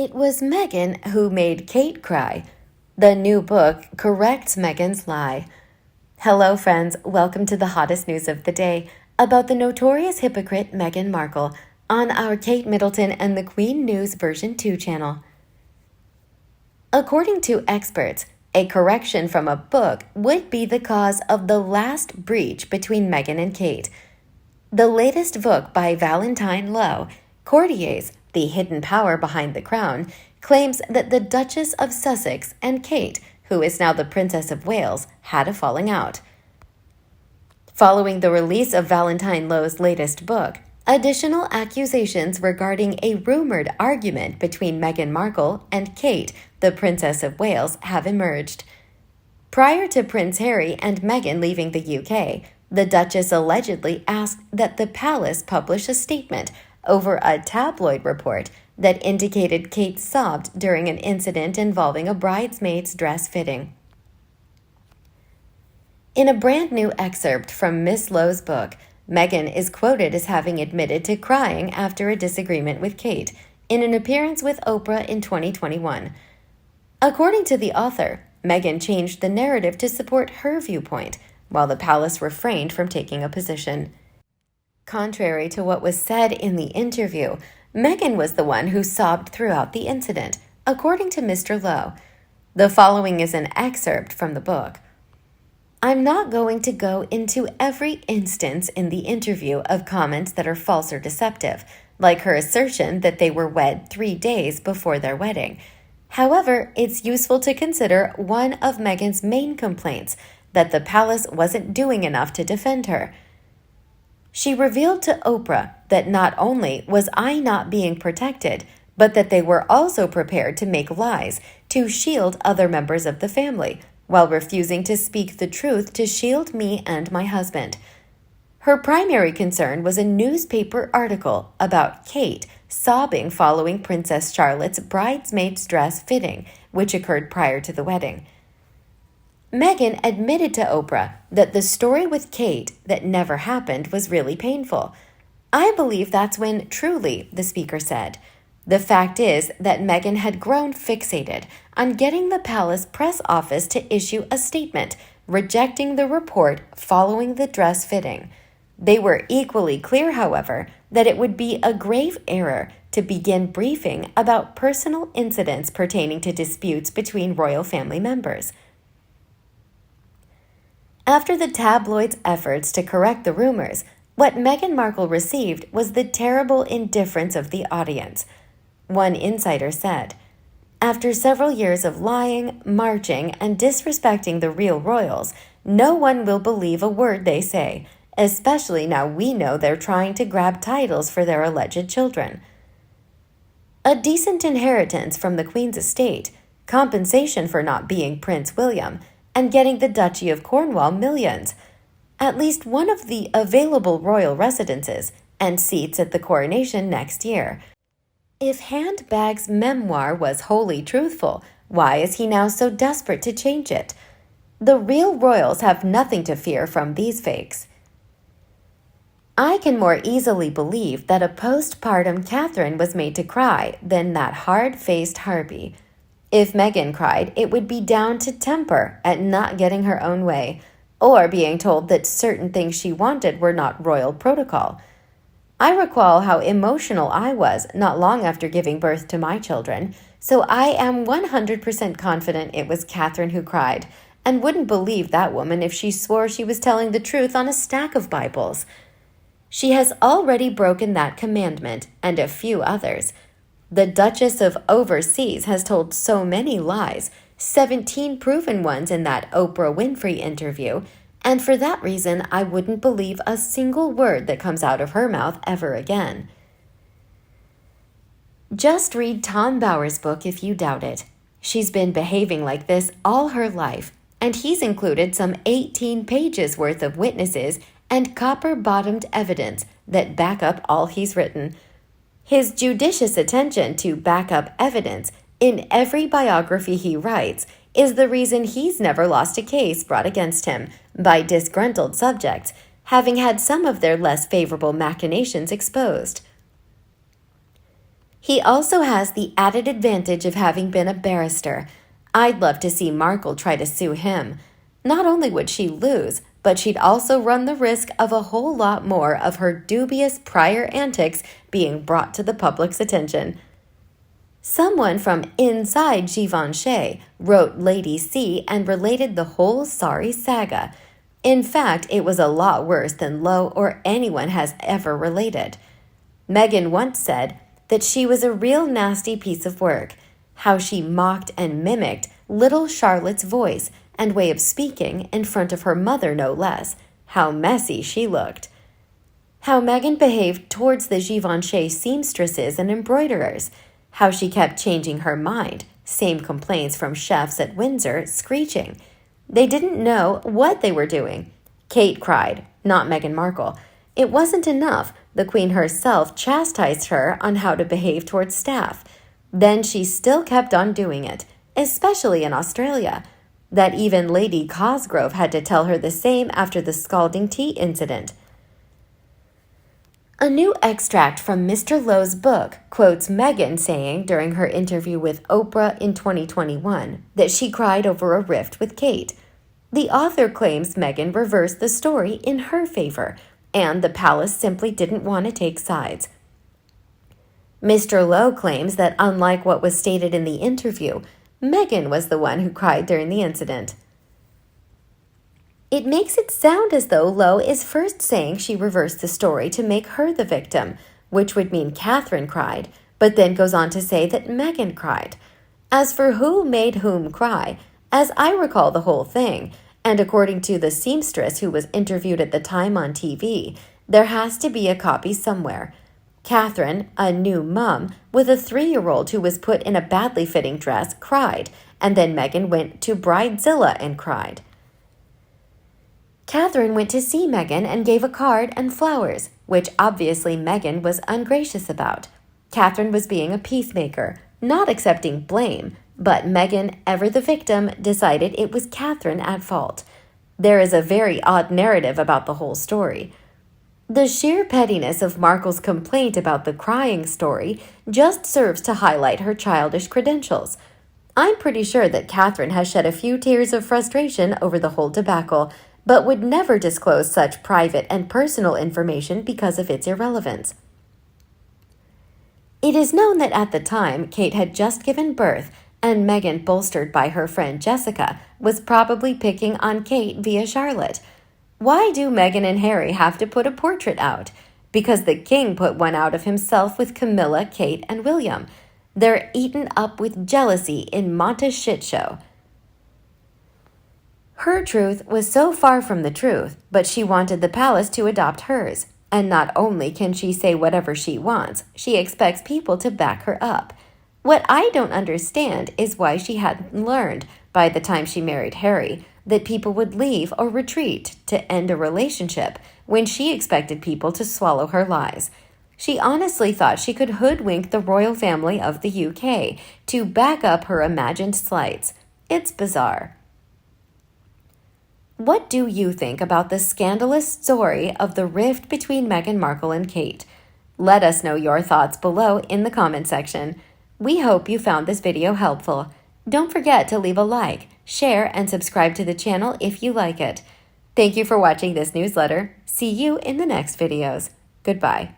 It was Meghan who made Kate cry. The new book corrects Meghan's lie. Hello, friends. Welcome to the hottest news of the day about the notorious hypocrite Meghan Markle on our Kate Middleton and the Queen News version 2 channel. According to experts, a correction from a book would be the cause of the last breach between Meghan and Kate. The latest book by Valentine Lowe, Courtiers, The Hidden Power Behind the Crown, claims that the Duchess of Sussex and Kate, who is now the Princess of Wales, had a falling out. Following the release of Valentine Lowe's latest book, additional accusations regarding a rumored argument between Meghan Markle and Kate, the Princess of Wales, have emerged. Prior to Prince Harry and Meghan leaving the UK, the Duchess allegedly asked that the palace publish a statement over a tabloid report that indicated Kate sobbed during an incident involving a bridesmaid's dress fitting. In a brand new excerpt from Miss Lowe's book, Meghan is quoted as having admitted to crying after a disagreement with Kate in an appearance with Oprah in 2021. According to the author, Meghan changed the narrative to support her viewpoint, while the palace refrained from taking a position. Contrary to what was said in the interview, Meghan was the one who sobbed throughout the incident, according to Mr. Lowe. The following is an excerpt from the book. I'm not going to go into every instance in the interview of comments that are false or deceptive, like her assertion that they were wed 3 days before their wedding. However, it's useful to consider one of Meghan's main complaints, that the palace wasn't doing enough to defend her. She revealed to Oprah that not only was I not being protected, but that they were also prepared to make lies to shield other members of the family, while refusing to speak the truth to shield me and my husband. Her primary concern was a newspaper article about Kate sobbing following Princess Charlotte's bridesmaid's dress fitting, which occurred prior to the wedding. Meghan admitted to Oprah that the story with Kate that never happened was really painful. I believe that's when truly, the speaker said. The fact is that Meghan had grown fixated on getting the palace press office to issue a statement rejecting the report following the dress fitting. They were equally clear, however, that it would be a grave error to begin briefing about personal incidents pertaining to disputes between royal family members. After the tabloid's efforts to correct the rumors, what Meghan Markle received was the terrible indifference of the audience. One insider said, "After several years of lying, marching, and disrespecting the real royals, no one will believe a word they say, especially now we know they're trying to grab titles for their alleged children." A decent inheritance from the Queen's estate, compensation for not being Prince William, and getting the Duchy of Cornwall millions, at least one of the available royal residences, and seats at the coronation next year. If Handbag's memoir was wholly truthful, why is he now so desperate to change it? The real royals have nothing to fear from these fakes. I can more easily believe that a postpartum Catherine was made to cry than that hard-faced harpy. If Meghan cried, it would be down to temper at not getting her own way, or being told that certain things she wanted were not royal protocol. I recall how emotional I was not long after giving birth to my children, so I am 100% confident it was Catherine who cried, and wouldn't believe that woman if she swore she was telling the truth on a stack of Bibles. She has already broken that commandment, and a few others. The Duchess of Overseas has told so many lies, 17 proven ones in that Oprah Winfrey interview, and for that reason I wouldn't believe a single word that comes out of her mouth ever again. Just read Tom Bower's book if you doubt it. She's been behaving like this all her life, and he's included some 18 pages worth of witnesses and copper-bottomed evidence that back up all he's written. His judicious attention to back up evidence in every biography he writes is the reason he's never lost a case brought against him by disgruntled subjects, having had some of their less favorable machinations exposed. He also has the added advantage of having been a barrister. I'd love to see Markle try to sue him. Not only would she lose, but she'd also run the risk of a whole lot more of her dubious prior antics being brought to the public's attention. Someone from inside Givenchy wrote Lady C and related the whole sorry saga. In fact, it was a lot worse than Lowe or anyone has ever related. Meghan once said that she was a real nasty piece of work, how she mocked and mimicked little Charlotte's voice and way of speaking in front of her mother no less, how messy she looked. How Meghan behaved towards the Givenchy seamstresses and embroiderers, how she kept changing her mind, same complaints from chefs at Windsor screeching. They didn't know what they were doing. Kate cried, not Meghan Markle. It wasn't enough. The Queen herself chastised her on how to behave towards staff. Then she still kept on doing it, especially in Australia. That even Lady Cosgrove had to tell her the same after the scalding tea incident. A new extract from Mr. Lowe's book quotes Meghan saying during her interview with Oprah in 2021 that she cried over a rift with Kate. The author claims Meghan reversed the story in her favor, and the palace simply didn't want to take sides. Mr. Lowe claims that unlike what was stated in the interview, Meghan was the one who cried during the incident. It makes it sound as though Lowe is first saying she reversed the story to make her the victim, which would mean Catherine cried, but then goes on to say that Meghan cried. As for who made whom cry, as I recall the whole thing, and according to the seamstress who was interviewed at the time on TV, there has to be a copy somewhere. Catherine, a new mum, with a 3-year-old who was put in a badly fitting dress, cried, and then Meghan went to Bridezilla and cried. Catherine went to see Meghan and gave a card and flowers, which obviously Meghan was ungracious about. Catherine was being a peacemaker, not accepting blame, but Meghan, ever the victim, decided it was Catherine at fault. There is a very odd narrative about the whole story. The sheer pettiness of Markle's complaint about the crying story just serves to highlight her childish credentials. I'm pretty sure that Catherine has shed a few tears of frustration over the whole debacle, but would never disclose such private and personal information because of its irrelevance. It is known that at the time Kate had just given birth, and Meghan, bolstered by her friend Jessica, was probably picking on Kate via Charlotte. Why do Meghan and Harry have to put a portrait out? Because the king put one out of himself with Camilla, Kate, and William. They're eaten up with jealousy in Monta's shit show. Her truth was so far from the truth, but she wanted the palace to adopt hers. And not only can she say whatever she wants, she expects people to back her up. What I don't understand is why she hadn't learned, by the time she married Harry, that people would leave or retreat to end a relationship when she expected people to swallow her lies. She honestly thought she could hoodwink the royal family of the UK to back up her imagined slights. It's bizarre. What do you think about the scandalous story of the rift between Meghan Markle and Kate? Let us know your thoughts below in the comment section. We hope you found this video helpful. Don't forget to leave a like, share, and subscribe to the channel if you like it. Thank you for watching this newsletter. See you in the next videos. Goodbye.